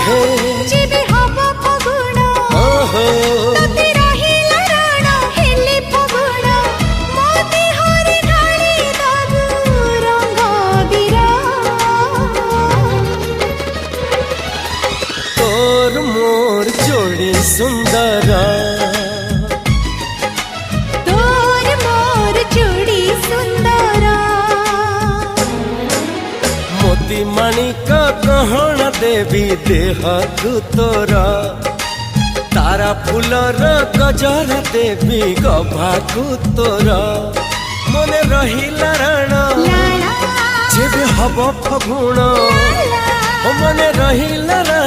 हे जेबे हब फगुण ओहो तते रहिला राण हेले फगुण मोती हरि ढाली दबु रंग बिरा तोर मोर जोड़ी सुंदर तोर मोर जोड़ी सुंदर मोती माणिक गहण देवी देह तोर तारा फूलर गजर देवी गभाकु तोर मने रहिला राण लाला जेबे हब फगुण लाला मने रहिला राण।